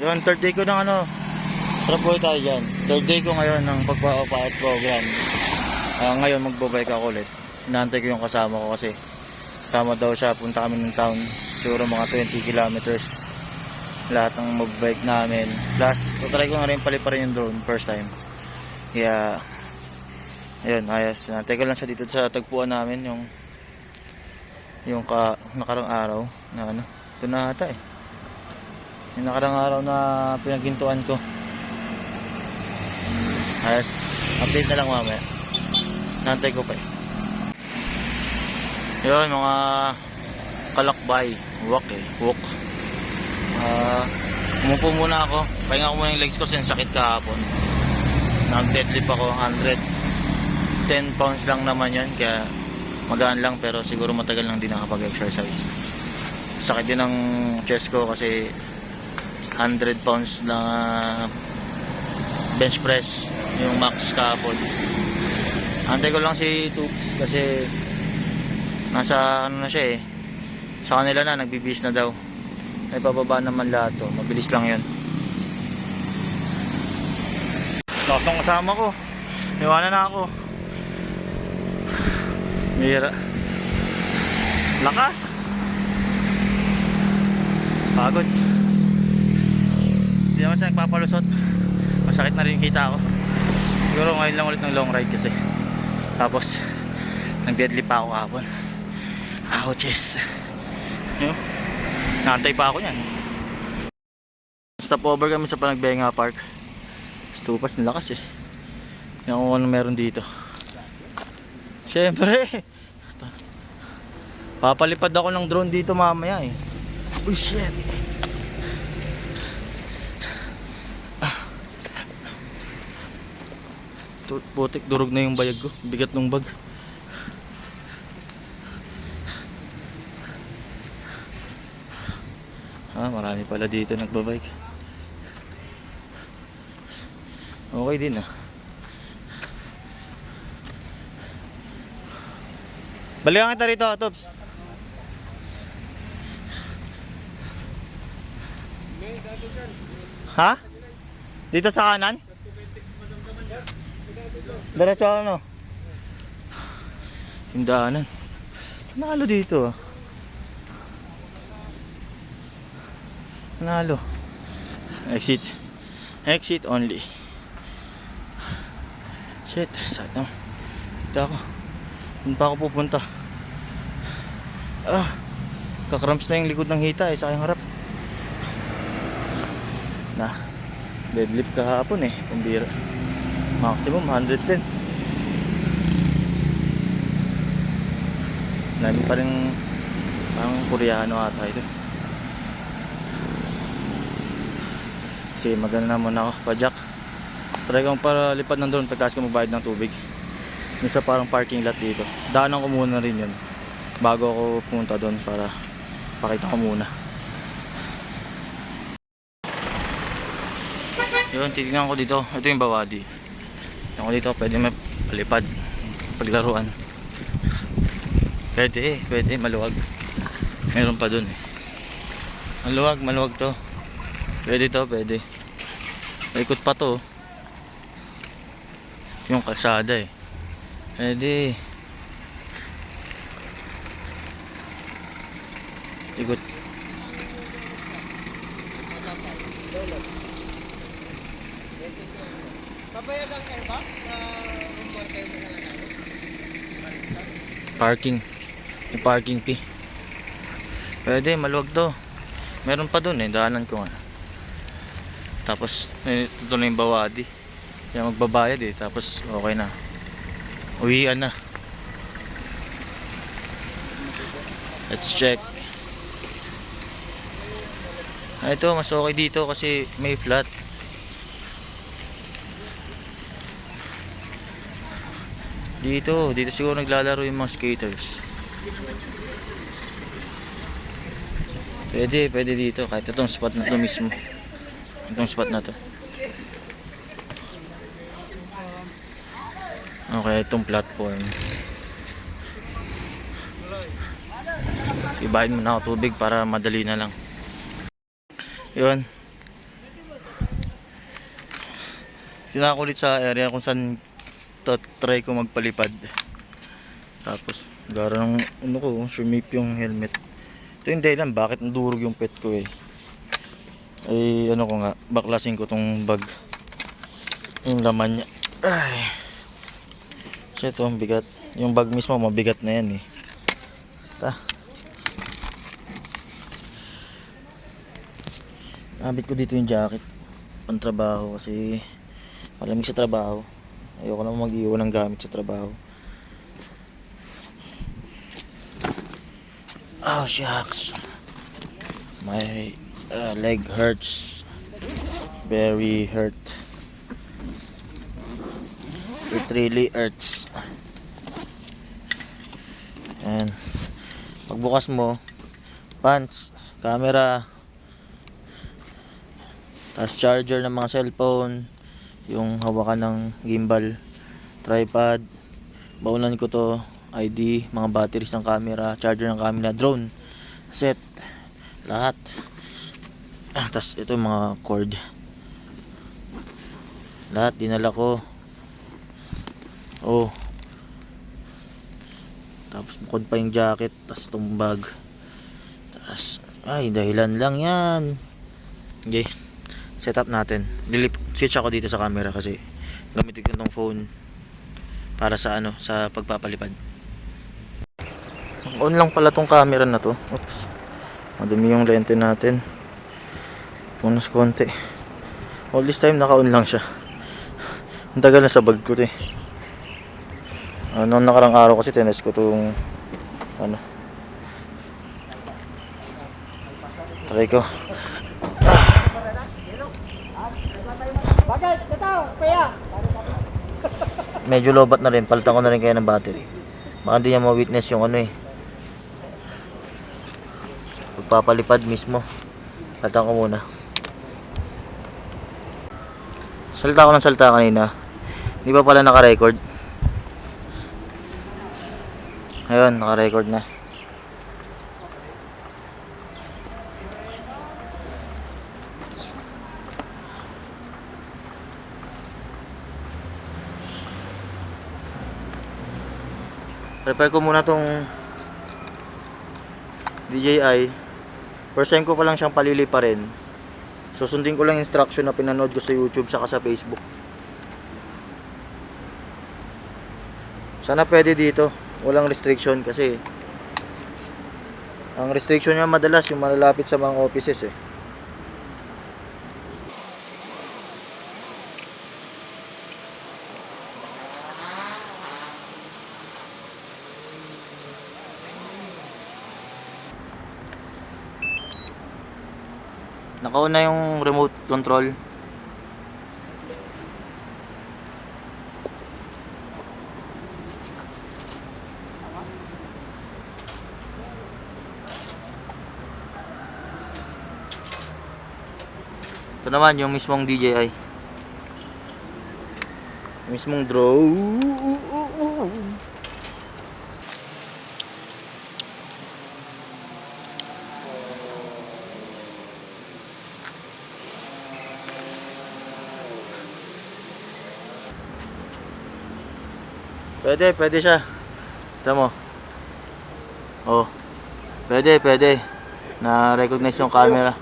Yun, third day ko ng ano, trap boy tayo dyan. Third day ko ngayon ng pagpa-pilot program. Ngayon magbabike ako ulit. Inaantay ko yung kasama ko kasi kasama daw siya, punta kami ng town. Siguro mga 20 kilometers lahat ng magbike namin. Plus, tutry ko nga rin paliparin yung drone first time. Kaya, ayun, ayos. Inaantay ko lang siya dito sa tagpuan namin, yung nakarang araw na ano, ito na ata eh. Yung nakarang araw na pinagintuan ko. Ayos, update na lang mamaya. Nantay ko pa eh. Yun, mga kalakbay. Walk. Umupo muna ako. Pahinga ko muna yung legs ko since sakit kahapon. Nag-deadlift ako. 110 pounds lang naman yun. Kaya magaan lang, pero siguro matagal lang din nakapag-exercise. Sakit din ang chest ko kasi 100 pounds na bench press yung max kahapon. Antay ko lang si Tubes kasi nasa ano na siya eh, sa kanila na nagbibis na daw. Ay pababa naman lahat to, mabilis lang yun. Lakas ng kasama ko, iwanan na ako. Mira, lakas, pagod. Hindi naman siya nagpapalusot. Masakit na rin kita ako. Siguro ngayon lang ulit ng long ride kasi. Tapos nag-deadlift pa ako kahapon. Ouches. Yun, naantay pa ako yan. Stop over kami sa Panagbenga Park. Stupas ng lakas eh. Yan kung ano meron dito. Siyempre papalipad ako ng drone dito mamaya eh. Oh shit. Putik, durog na yung bayag ko. Bigat ng bag. Marami pala dito nagbabike. Okay din ah. Balikan kita rito, Tops. Ha? Dito sa kanan? Diretso ano? Yung daanan. Nalo dito ah. Nalo. Exit only. Shit, saan? Dito ako. Doon pa ako pupunta. Kakramps na yung likod ng hita eh, sa aking harap. Deadlift kahapon eh, pambira. Maximum 110. Lalim pa rin, parang Koreano ata ito. Kasi magana na muna ako, pajak. Try kong para lipad ng drone pagkas ko magbayad ng tubig. Yung sa parang parking lot dito. Daanan ko muna rin yun bago ako pumunta doon para pakita ko muna. Yun, titignan ko dito. Ito yung Bawadi. Yung dito pwede mapalipad, paglaruan. Pwede, maluwag. Meron pa dun eh. Maluwag to. Pwede to, pwede. Ikot pa to. Yung kalsada eh. Pwede. Ikot. Babayagan kayo ba? Rumor kayo na Parking. Yung parking fee. Pwede, maluwag to. Meron pa dun eh, daanan ko nga. Tapos, ito na yung Bawadi. Kaya magbabayad eh, tapos okay na. Uwian na. Let's check. Ito, mas okay dito kasi may flat. Dito siguro naglalaro yung mga skaters. Pwede dito kahit itong spot na to mismo. Itong spot na to. Okay, itong platform. Ibahin mo na ako tubig para madali na lang. Yun. Tinakulit sa area kung saan try ko magpalipad. Tapos gara ng ano ko, sumip yung helmet. Ito yung dahilan bakit nadurog yung pet ko eh. Ay ano ko nga, baklasin ko tong bag. Yung laman niya. Ay. So ito ang bigat. Yung bag mismo mabigat na yan eh. Nabit ko dito yung jacket pantrabaho kasi malamig sa trabaho. Ayoko naman mag-iwan ng gamit sa trabaho. Oh shucks, my leg hurts, very hurt. It really hurts. And pagbukas mo, pants, camera, tapos charger ng mga cellphone, yung hawakan ng gimbal, tripod, baunan ko to, ID, mga batteries ng camera, charger ng camera, drone set, lahat. Tapos ito mga cord, lahat dinala ko. Oh, tapos bukod pa yung jacket, tapos itong bag, tapos ay dahilan lang yan. Okay, set up natin. Switch ako dito sa camera kasi gamitin ko itong phone para sa ano, sa pagpapalipad. On lang pala tong camera na to. Oops, madumi yung lente natin. Punas konti. All this time naka-on lang siya. Ang tagal na sa bag ko to eh. Noong nakarang araw kasi tinest ko tong ano. Try ko. Bakit? Ito, kaya. Medyo lobat na rin. Palitan ko na rin kaya ng battery. Baka hindi niya ma-witness yung ano eh. Pagpapalipad mismo. Palitan ko muna. Salita ko ng salita kanina. Hindi pa pala naka-record. Ayun, naka-record na. Prepare ko muna tong DJI. First time ko pa lang siyang paliliparin. Susundin ko lang instruction na pinanood ko sa YouTube saka sa Facebook. Sana pwede dito. Walang restriction kasi ang restriction niya madalas yung malalapit sa mga offices eh. Nakauna yung remote control. Ito naman yung mismong DJI. Mismong drone. Pwede siya. Ito mo. Oh. Pwede. Na-recognize yung camera.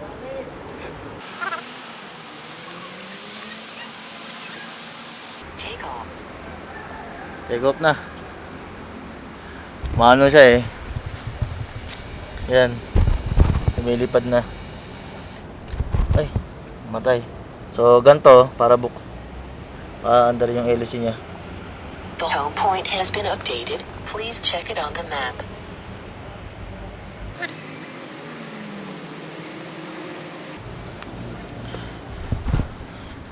Take off na. Maano siya eh. Yan. Lumilipad na. Ay, matay. So, ganito, para paandar yung hélice niya. The home point has been updated. Please check it on the map.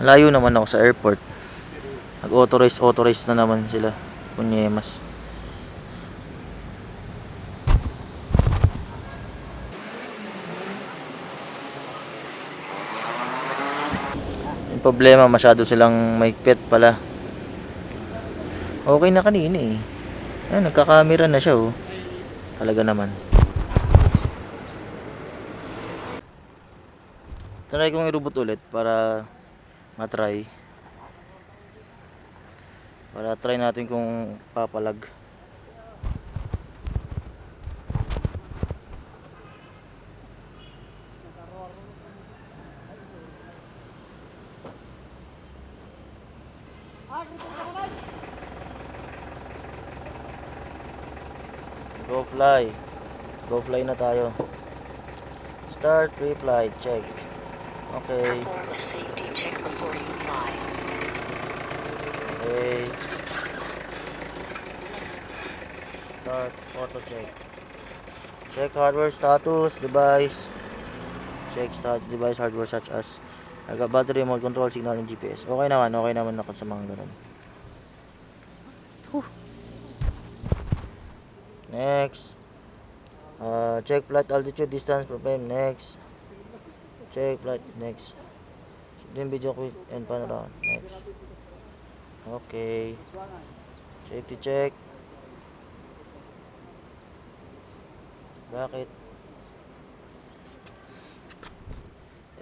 Layo naman ako sa airport. Nag-authorize na naman sila. Punyemas. Yung problema, masyado silang mahigpit pala. Okay na kanina eh. Ayun, nagkakamera na siya oh. Talaga naman. Try kong i-robot ulit para matry. Para try natin kung papalag. Go fly. Go fly na tayo. Start pre-flight check. Okay. Perform a safety check before you fly. Okay. Start auto check. Check hardware status, device. Check device hardware such as battery, remote control, signal, and GPS. Okay naman ako sa mga ganun. Whew. Next. Check flight altitude, distance, problem. Next. Check flight. Next. Then video quick and panorama. Next. Okay. Safety check. Bracket.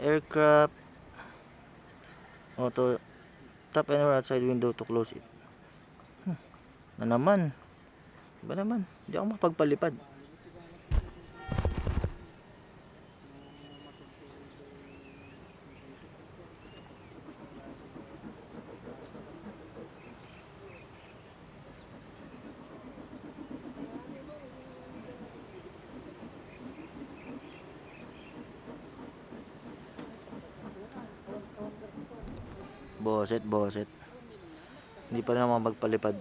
Aircraft. Auto. Tap anywhere outside window to close it. Na naman. Ba naman? Hindi ako makapagpalipad. Boset. Hindi pa rin ako magpalipad.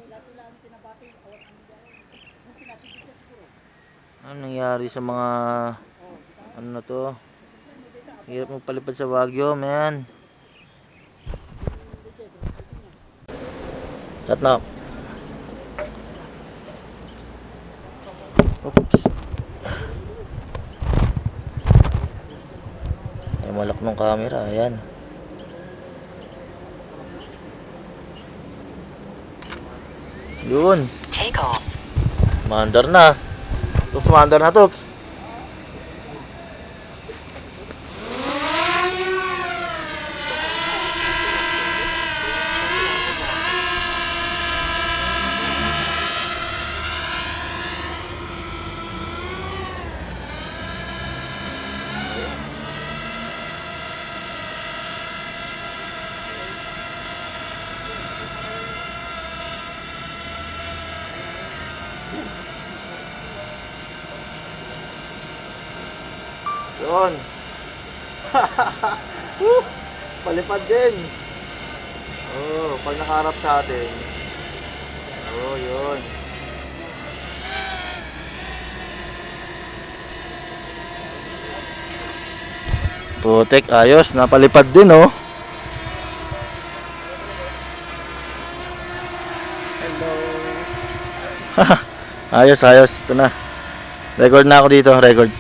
Ano nangyari sa mga ano na to? Hirap magpalipad sa Baguio, man. At na. Oops. Ay, malak ng camera. Ayan. Yun. Take off. Mandar na. Tops, mandar na, Tops. Yun. Palipad din. Oh, pag nakaharap sa atin. Oh, yun. Putek, ayos. Napalipad din, oh. Hello. Ayos. Ito na. Record na ako dito, record.